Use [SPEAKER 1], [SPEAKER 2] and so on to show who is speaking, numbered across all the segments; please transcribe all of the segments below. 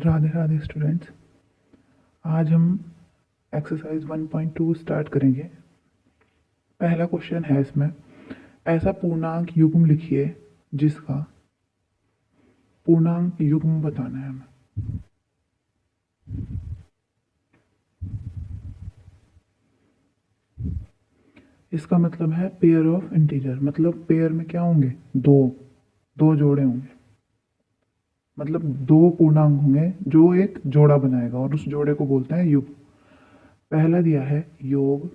[SPEAKER 1] Radhe Radhe students. आज हम exercise 1.2 start करेंगे। पहला क्वेश्चन है इसमें, ऐसा पूर्णांक युग्म लिखिए जिसका पूर्णांक युग्म बताना है हमें। इसका मतलब है पेयर ऑफ इंटीजर, मतलब पेयर में क्या होंगे, दो जोड़े होंगे, मतलब दो पूर्णांक होंगे जो एक जोड़ा बनाएगा और उस जोड़े को बोलते हैं युग्म। पहला दिया है योग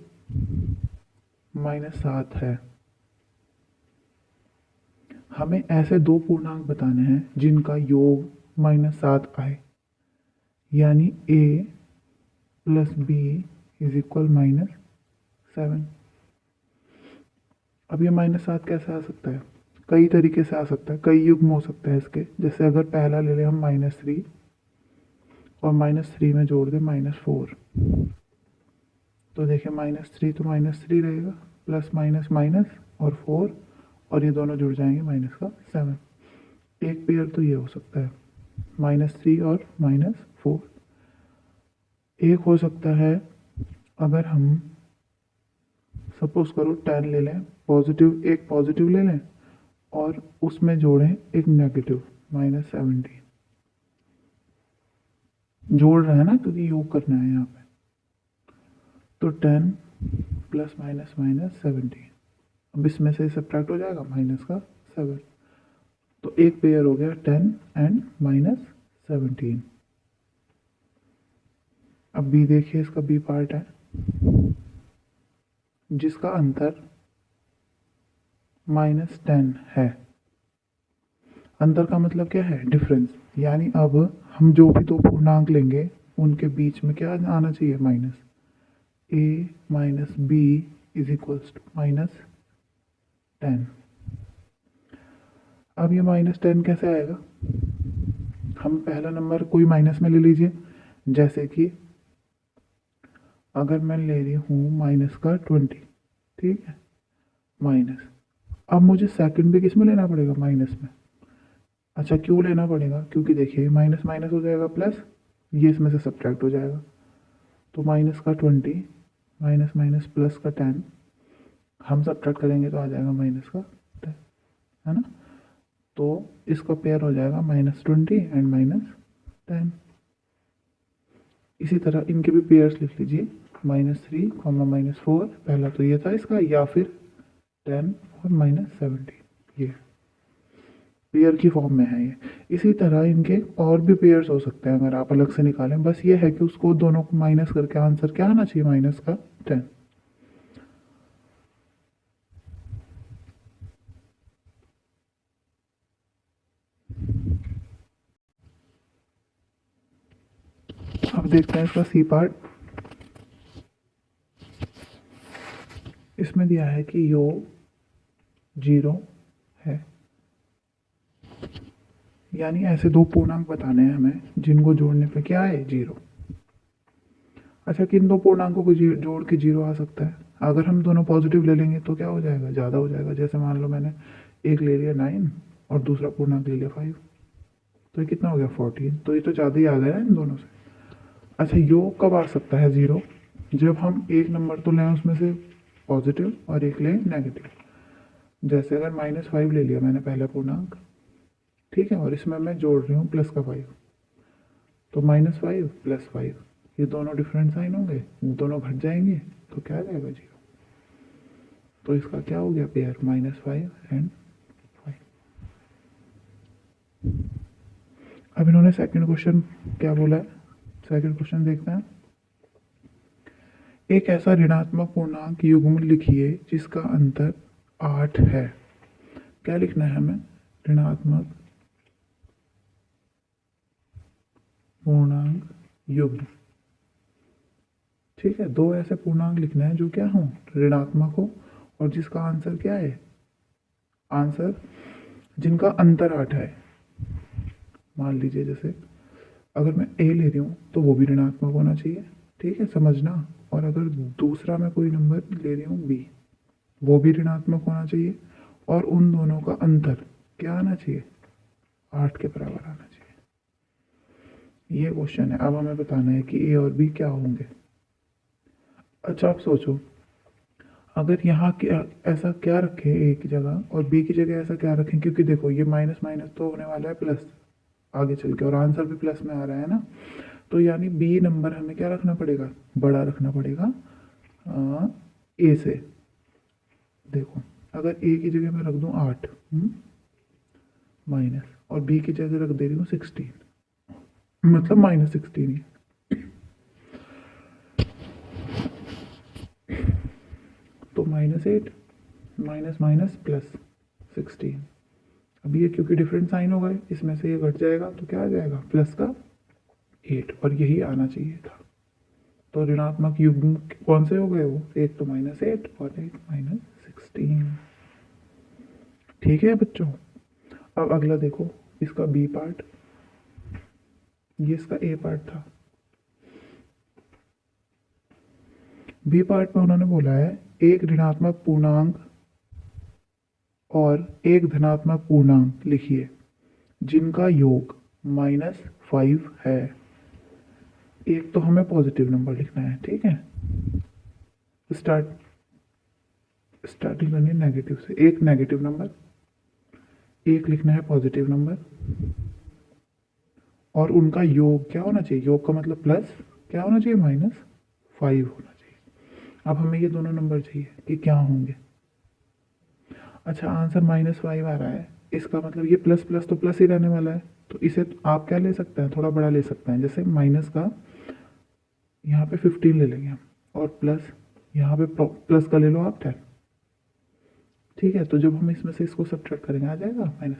[SPEAKER 1] -7 है। हमें ऐसे दो पूर्णांक बताने हैं जिनका योग -7 आए, यानी a plus b is equal -7। अब ये -7 कैसे आ सकता है? कई तरीके से आ सकता है, कई युग्म हो सकते हैं इसके। जैसे अगर पहला ले लें हम -3 और -3 में जोड़ दें -4, तो देखिए -3 तो -3 रहेगा, प्लस माइनस माइनस और 4, और ये दोनों जुड़ जाएंगे -7। एक पेयर तो ये हो सकता है -3 और -4। एक हो सकता है अगर हम सपोज करो 10 ले लें, पॉजिटिव, एक पॉजिटिव ले लें और उसमें जोड़ें एक नेगेटिव -17। जोड़ रहे हैं ना, क्योंकि योग करना है यहाँ पे। तो 10 प्लस माइनस माइनस 17, अब इसमें से सब्ट्रैक्ट हो जाएगा -7। तो एक पेयर हो गया 10 एंड -17। अब बी देखिए, इसका बी पार्ट है जिसका अंतर -10 है। अंतर का मतलब क्या है? डिफरेंस। यानी अब हम जो भी दो पूर्णांक लेंगे उनके बीच में क्या आना चाहिए? Minus. a minus B is equals to -10। अब ये -10 कैसे आएगा? हम पहला नंबर कोई माइनस में ले लीजिए। जैसे कि अगर मैं ले रही हूँ -20, ठीक है, माइनस। अब मुझे सेकंड भी किस में लेना पड़ेगा? माइनस में। अच्छा, क्यों लेना पड़ेगा? क्योंकि देखिए माइनस माइनस हो जाएगा प्लस, ये इसमें से सब्ट्रैक्ट हो जाएगा। तो -20 माइनस माइनस प्लस का 10, हम सब्ट्रैक्ट करेंगे तो आ जाएगा -10, है ना। तो इसका पेयर हो जाएगा -20 एंड -10। इसी तरह इनके भी पेयर्स लिख लीजिए, -3, -4, पहला तो ये था इसका, या फिर 10 और -17, ये पेयर की फॉर्म में है ये। इसी तरह इनके और भी पेयर्स हो सकते हैं अगर आप अलग से निकालें। बस ये है कि उसको दोनों को माइनस करके आंसर क्या आना चाहिए? -10। अब देखते हैं इसका सी पार्ट। इसमें दिया है कि योग 0 है, यानी ऐसे दो पूर्णांक बताने हैं हमें जिनको जोड़ने पे क्या है? 0। अच्छा, किन दो पूर्णांकों को जोड़ के 0 आ सकता है? अगर हम दोनों पॉजिटिव ले लेंगे तो क्या हो जाएगा? ज़्यादा हो जाएगा। जैसे मान लो मैंने एक ले लिया 9 और दूसरा पूर्णांक ले लिया 5, तो ये कितना हो गया? 14। तो ये तो ज़्यादा ही आ गया इन दोनों से। अच्छा, योग कब आ सकता है 0? जब हम एक नंबर तो लें उसमें से पॉजिटिव और एक लें नेगेटिव। जैसे अगर -5 ले लिया मैंने पहला पूर्णांक, ठीक है, और इसमें मैं जोड़ रही हूँ प्लस का 5, तो -5 + 5, ये दोनों डिफरेंट साइन होंगे, दोनों घट जाएंगे, तो क्या आ जाएगा? 0। तो इसका क्या हो गया पेयर? -5 एंड 5। अब इन्होंने सेकंड क्वेश्चन क्या बोला है? सेकंड क्वेश्चन देखते हैं। एक ऐसा ऋणात्मक पूर्णांक युग्म लिखिए जिसका अंतर 8 है। क्या लिखना है हमें? ऋणात्मक पूर्णांक युग्म। ठीक है, दो ऐसे पूर्णांक लिखने हैं जो क्या हो? ऋणात्मक हो और जिसका आंसर क्या है? आंसर जिनका अंतर 8 है। मान लीजिए जैसे अगर मैं a ले रही हूँ तो वो भी ऋणात्मक होना चाहिए, ठीक है, समझना। और अगर दूसरा मैं कोई नंबर ले रही हूँ b, वो भी ऋणात्मक होना चाहिए, और उन दोनों का अंतर क्या आना चाहिए? 8 के बराबर आना चाहिए। ये क्वेश्चन है। अब हमें बताना है कि ए और बी क्या होंगे। अच्छा आप सोचो, अगर यहाँ क्या ऐसा क्या रखें ए की जगह और बी की जगह ऐसा क्या रखें, क्योंकि देखो ये माइनस माइनस तो होने वाला है प्लस आगे चल के, और आंसर भी प्लस में आ रहा है ना, तो यानी बी नंबर हमें क्या रखना पड़ेगा, बड़ा रखना पड़ेगा ए से। देखो अगर ए की जगह मैं रख दूँ 8 माइनस, और बी की जगह रख दे रही हूँ 16, मतलब -16 ही। तो -8 माइनस माइनस +16। अब ये क्योंकि डिफरेंट साइन हो गए, इसमें से ये घट जाएगा तो क्या आ जाएगा, प्लस का 8, और यही आना चाहिए था। तो ऋणात्मक युग्म कौन से हो गए वो, एक तो -8 और एक -16। ठीक है बच्चों। अब अगला देखो, इसका बी पार्ट, ये इसका ए पार्ट था। बी पार्ट में उन्होंने बोला है एक ऋणात्मक पूर्णांक और एक धनात्मक पूर्णांक लिखिए जिनका योग -5 है। एक तो हमें पॉजिटिव नंबर लिखना है, ठीक है। स्टार्टिंग करनी है नेगेटिव से, एक नेगेटिव नंबर, एक लिखना है पॉजिटिव नंबर, और उनका योग क्या होना चाहिए, योग का मतलब प्लस क्या होना चाहिए, -5 होना चाहिए। अब हमें ये दोनों नंबर चाहिए कि क्या होंगे। अच्छा आंसर -5 आ रहा है, इसका मतलब ये प्लस प्लस तो प्लस ही रहने वाला है, तो इसे आप क्या ले सकते हैं, थोड़ा बड़ा ले सकते हैं, जैसे माइनस का यहाँ पे 15 ले लेंगे हम, और प्लस यहाँ पे प्लस का ले लो आप 10। ठीक है, तो जब हम इसमें से इसको सब्ट्रैक्ट करेंगे आ जाएगा -5,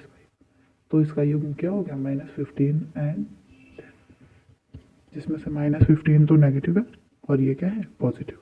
[SPEAKER 1] तो इसका युग्म क्या हो गया, -15 एंड 10, जिसमें से -15 तो नेगेटिव है और ये क्या है, पॉजिटिव।